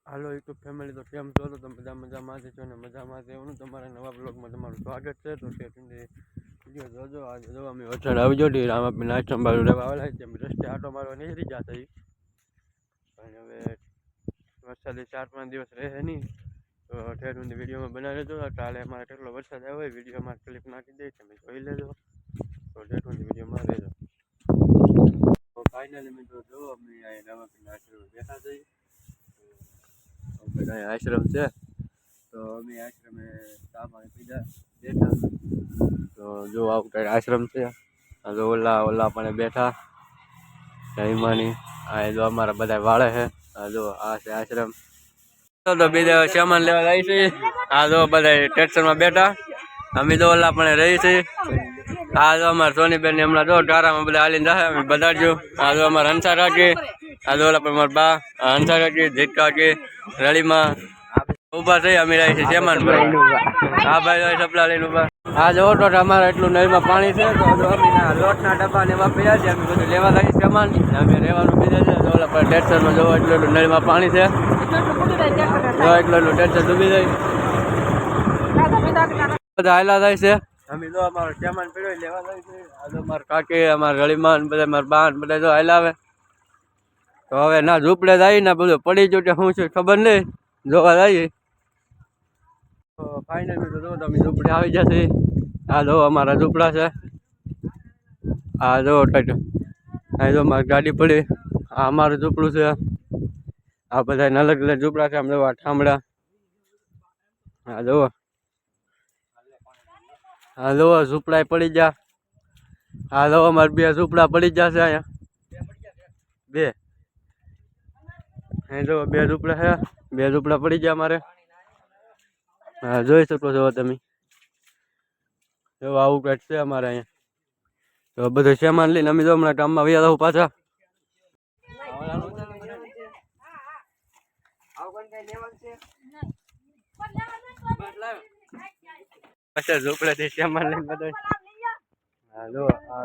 હાલો YouTube family, તો કેમ છો? તો બધા મજામાં છો ને? મજામાં છે એવું તમારા નવા બ્લોગમાં તમારું સ્વાગત છે. તો તે વિડીયો જોજો. આજે જો અમે વરસાદ આવી ગયો રામાપીર આશ્રમ બાજુ રહેવા આવેલા છે. રસ્તે આટો મારવા નીકળી જતા અને હવે વરસાદ 4-5 દિવસ રહે નહીં, તો ઠેર ઊંધી વિડીયોમાં બનાવી લેજો. કાલે અમારે કેટલો વરસાદ આવ્યો હોય વિડીયોમાં ક્લિપ નાખી દઈ, તમે જોઈ લેજો. તો ઠેર ઊંધી વિડીયોમાં રહેજો. તો ફાઇનલી મિત્રો જો અમે રામાપીર આશ્રમ બેઠા છીએ. બધા આશ્રમ છે, તો અમે આશ્રમે ચા પાણી પીધા બેઠા. તો જો આવું કઈ આશ્રમ છે. આ જો ઓલા પણ બેઠા જયમાની. આ જો અમારા બધા વાળે છે. આ જો આ છે આશ્રમ. તો બીજા સામાન લેવા જાય છે. આ જો બધા ટેક્સરમાં બેઠા. અમે તો ઓલા પણ રહી છે. આ જો અમારા સોનીબેન હમણાં જો ટારામાં બધા હાલીને જાય. અમે બધાડજો. આ જો અમારા હંસા કાકી. આ જો ઓલા પણ મારા બા હંસા કાકી, જીત કાકી રળીમાં ઉભા થઈ. અમે રહી છે સામાન પર. આ ભાઈ સપલા લઈને ઉભા. આ જો ઓટો અમારે એટલું નળીમાં પાણી છે. તો અમે લોટના ડબ્બા ને એમાં પીયા છે. અમે બધું લેવા લાગી સામાન. અમે રહેવાનું બીજા છે. તો ઓલા પણ ટેક્સરમાં જો એટલું નળીમાં પાણી છે. જો એટલું ટેક્સર ડૂબી જાય. બધા હાલા થાય છે. અમે જો અમારો સામાન પીડ્યો લેવા જાય છે. આ જો મારા કાકી, અમારા રળીમાં બધા મારા બાન બધા જો હાલા આવે. તો હવે ના ઝૂંપડે જાય ને બધું પડી ગયું કે શું છે ખબર નહીં, જોવા જઈએ. તો ફાઇનલી તો જો તમે ઝૂંપડે આવી જશે. આ જો અમારા ઝૂંપડા છે. આ જો આ જો મારી ગાડી પડી. આ અમારું ઝૂંપડું છે. આ બધા અલગ અલગ ઝૂંપડા છે. આમ જો ઠામડા. આ જો ઝૂંપડા પડી ગયા. આ જો અમારે 2 ઝૂંપડા પડી જશે અહીંયા. 2 જો 2 ઝૂંપડા છે. 2 ઝૂંપડા પડી ગયા અમારે. હા જોઈ શકો છો તમે. જો આવું કંઈક છે અમારે અહીંયા. તો બધું સામાન લઈને અમે જો હમણાં ગામમાં વયા જાવ પાછા. પાછા ઝૂંપડેથી સામાન લઈને બધા. હા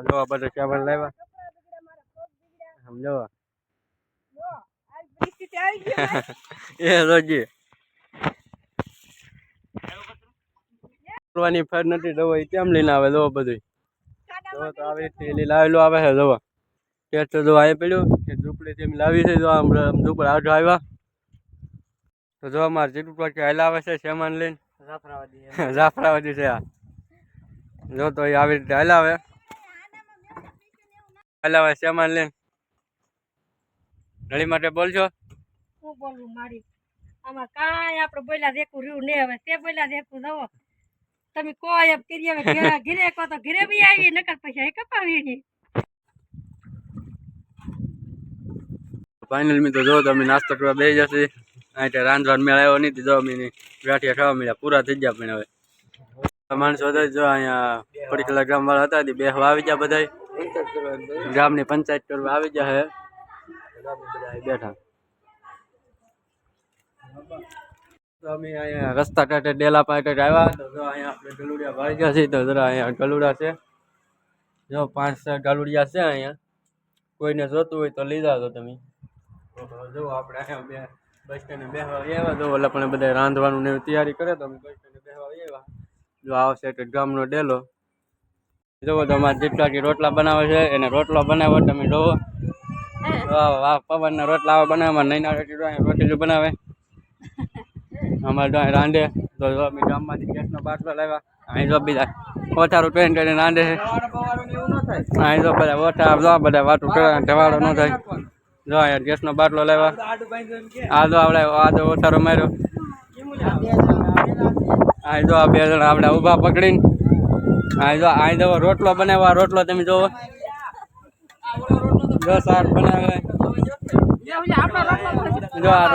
જો બધો સામાન લાવ્યા. સમજો એ રોજી કરવાની ફર નથી. દવા કેમ લઈને આવે? દવા બધું તો આવી થેલી લાવેલું આવે છે. દવા ટેસ્ટ જો આવી પડ્યું કે ઝૂંપડી એમ લાવી છે. જો આમ ઝૂંપડે આઠ આવ્યા. તો જો અમારે જેટલું ટોકી હાલ આવે છે સામાન લઈને. જાફરાવાદી છે. આ જો તો એ આવી રીતે હલાવે સામાન લઈને. નળી માટે બોલજો. હું બોલવું મારી આમાં કાંઈ આપણે બોલ્યા દેખું રહ્યું નહીં. હવે તે બોલ્યા દેખું જવો તમે કોઈ એમ કરી. હવે ઘરે કહો તો ઘરે બી આવી નકર પૈસા એ કપાવી નહીં. ફાઇનલ મિત્રો જો તમે નાસ્તો કરવા બેસી જશે. અહીં રાંધવાનો મેળ આવ્યો નહીં. જો અમે ગાંઠિયા ખાવા મળ્યા પૂરા થઈ ગયા. પણ હવે માણસો હતા જો અહીંયા પડીકલા ગામ વાળા હતા. બેહવા આવી ગયા. બધા ગામની પંચાયત કરવા આવી ગયા હે. બેઠા તો અમે અહીંયા રસ્તા કાંઠે ડેલા પાસે આવ્યા. તો જો અહીંયા આપણે ગલુડિયા ભાઈ ગયા છીએ. તો જરા અહીંયા ગલુડા છે. જો 5-6 ગલુડિયા છે અહીંયા. કોઈને જોતું હોય તો લીધા તો તમે. જો આપણે અહીંયા બસ સ્ટેન્ડે બેહવા આવ્યા. તો ઓલા પણ બધા રાંધવાનું ને તૈયારી કરે. તો અમે બસ સ્ટેન્ડે બેહવા આવ્યા. જો આવશે એટલે ગામનો ડેલો. જોવો તો અમારે જીતકાકી રોટલા બનાવે છે. એને રોટલો બનાવ્યો તમે જોવો. વાહ પવનના રોટલા આવા બનાવે. નૈના રોટલી બનાવે. અમારે તો અહીં રાંધે. તો અમે ગામમાંથી ગેસનો બાટલો લાવ્યા. અહીં જો બીજા ઓછારું ટ્રેન કરીને રાંધે છે. અહીં જો બધા ઓછા બધા વાટું કરે ઢવાડો ન થાય. જો અહીંયા ગેસનો બાટલો લાવ્યા. આ જો આપણે આ જો ઓછારો માર્યો. અહીં જો આ 2 જણા આપણે ઊભા પકડીને અહીં જો રોટલો બનાવ્યો. રોટલો તમે જોવો. જો શાક બનાવે. જો આ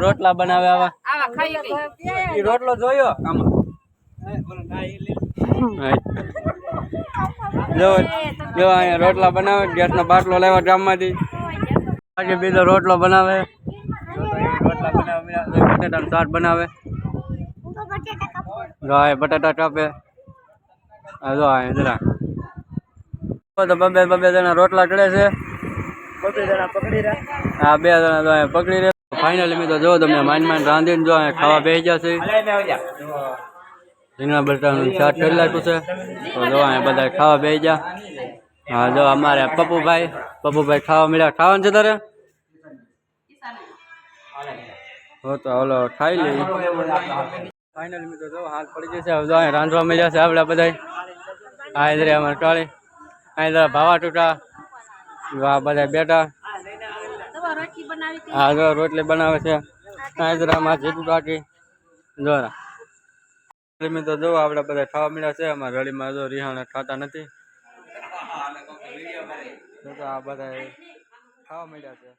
રોટલા બનાવે. આવા રોટલો જોયો આમાં. જો અહીંયા રોટલા બનાવે. ગેસનો બાટલો લાવ્યા ગામમાંથી. બાકી બીજો રોટલો બનાવે. રોટલા બનાવે. બટાટાનું શાક બનાવે. જો આ બટાટા કાપે. જો આ જરા તો બબે જણા રોટલા કરે છે. 2 જણા પકડી રહ્યા. હા 2 જણા તો પકડી રહ્યા. ફાઇનલી મિત્રો જો તમે માંડ રાંધીને જો અહીંયા ખાવા બેસી જશે રીંગણા બટાટાનું શાક કરી નાખ્યું છે તો જો અહીંયા બધા ખાવા બેસી જા હા જો અમારે પપ્પુભાઈ ખાવા મળ્યા ખાવાનું છે તારે હો તો ઓલો ખાઈ લઈએ ફાઇનલી મિત્રો જો હાથ પડી જશે હવે જો અહીંયા રાંધવા મળ્યા છે આપણે બધા આ ઇધરે અમારે કાળી આ ઇધરે ભાવા ટૂટા આ બધા બેઠા હા જો રોટલી બનાવે છે આ ઇધરે અમારે જેટલું કાકી જો મિત્રો જો આપણે બધા ખાવા મળ્યા છે અમારા રડીમાં જો રિહાણા ખાતા નથી આ બધા ખાવા મળ્યા છે